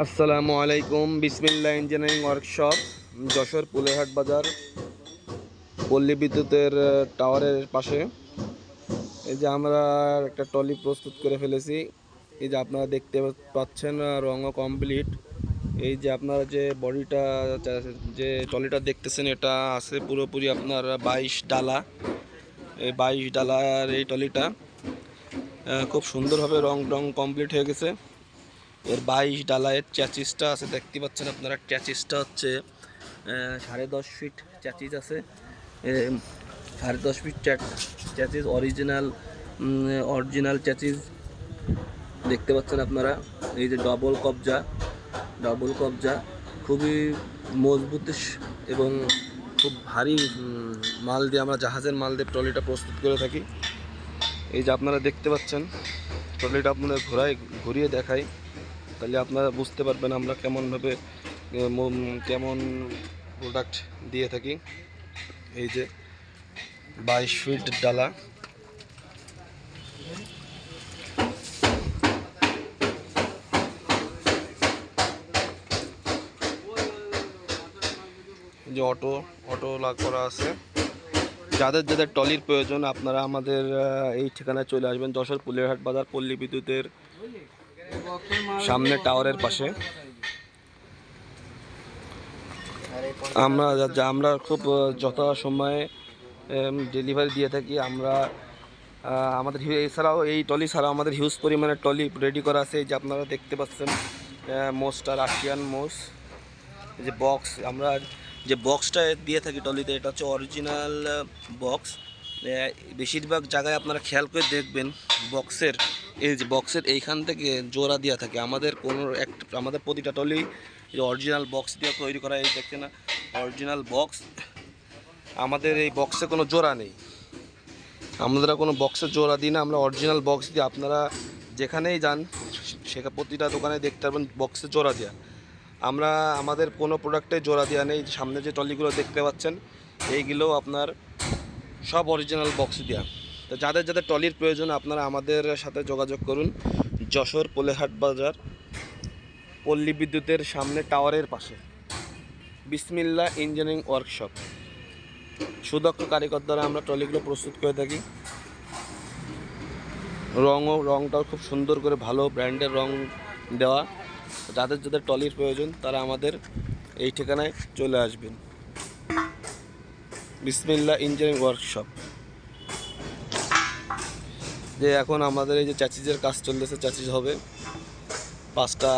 আসসালামু আলাইকুম। বিসমিল্লাহ ইঞ্জিনিয়ারিং ওয়ার্কশপ, যশোর পুলেহাট বাজার, পল্লী বিদ্যুতের টাওয়ারের পাশে। এই যে আমরা একটা টলি প্রস্তুত করে ফেলেছি। এই যে আপনারা দেখতে পাচ্ছেন, রঙও কমপ্লিট। এই যে আপনারা যে বডিটা, যে টলিটা দেখতেছেন, এটা আছে পুরোপুরি আপনার 22 ডালা। এই 22 ডালার এই টলিটা খুব সুন্দরভাবে রং কমপ্লিট হয়ে গেছে। এর 22 ডালায়ের চ্যাচিসটা আছে, দেখতে পাচ্ছেন আপনারা। চ্যাচিসটা হচ্ছে 10.5 ফিট চ্যাচিস আছে। 10.5 ফিট চ্যাচিস, অরিজিনাল চ্যাচিস দেখতে পাচ্ছেন আপনারা। এই যে ডবল কবজা, খুবই মজবুত এবং খুব ভারী মাল দিয়ে, আমরা জাহাজের মাল দিয়ে ট্রলিটা প্রস্তুত করে থাকি। এই যে আপনারা দেখতে পাচ্ছেন, ট্রলিটা আপনাদের ঘুরিয়ে দেখাই, তাহলে আপনারা বুঝতে পারবেন আমরা কেমনভাবে কেমন প্রোডাক্ট দিয়ে থাকি। এই যে 22 ফিট ডালা, যে অটো লাগ করা আছে। যাদের টলির প্রয়োজন, আপনারা আমাদের এই ঠিকানায় চলে আসবেন। যশোর পুলেহাট বাজার, পল্লী বিদ্যুতের সামনে টাওয়ারের পাশে। আমরা খুব যথাসময়ে ডেলিভারি দিয়ে থাকি। আমাদের এছাড়াও, এই টলি ছাড়াও আমাদের হিউজ পরিমাণে টলি রেডি করা আছে। এই যে আপনারা দেখতে পাচ্ছেন, মোষটা রাশিয়ান মোষ। এই যে বক্স, আমরা যে বক্সটা দিয়ে থাকি টলিতে, এটা হচ্ছে অরিজিনাল বক্স। বেশিরভাগ জায়গায় আপনারা খেয়াল করে দেখবেন, বক্সের এইখান থেকে জোড়া দেওয়া থাকে। আমাদের প্রতিটা টলি যে অরিজিনাল বক্স দিয়ে তৈরি করা। এই দেখছেন না, অরিজিনাল বক্স। আমাদের এই বক্সে কোনো জোড়া নেই, আমরা কোনো বক্সে জোড়া দিই না, আমরা অরিজিনাল বক্স দিয়ে। আপনারা যেখানেই যান, সেখানে প্রতিটা দোকানে দেখতে পারবেন বক্সে জোড়া দেওয়া। আমাদের কোনো প্রোডাক্টে জোড়া দেওয়া নেই। সামনে যে টলিগুলো দেখতে পাচ্ছেন, এইগুলো আপনার সব অরিজিনাল বক্স দেওয়া। তো যাদের টলির প্রয়োজন, আপনারা আমাদের সাথে যোগাযোগ করুন। যশোর পুলেহাট বাজার, পল্লী বিদ্যুতের সামনে টাওয়ারের পাশে, বিসমিল্লাহ ইঞ্জিনিয়ারিং ওয়ার্কশপ। সুদক্ষ কারিগর দ্বারা আমরা ট্রলিগুলো প্রস্তুত করে থাকি। রংটাও খুব সুন্দর করে, ভালো ব্র্যান্ডের রং দেওয়া। যাদের ট্রলির প্রয়োজন, তারা আমাদের এই ঠিকানায় চলে আসবেন। বিসমিল্লাহ ইঞ্জিনিয়ারিং ওয়ার্কশপ। যে এখন আমাদের এই যে চ্যাচিসের কাজ চলতেছে, চ্যাচিস হবে 5টা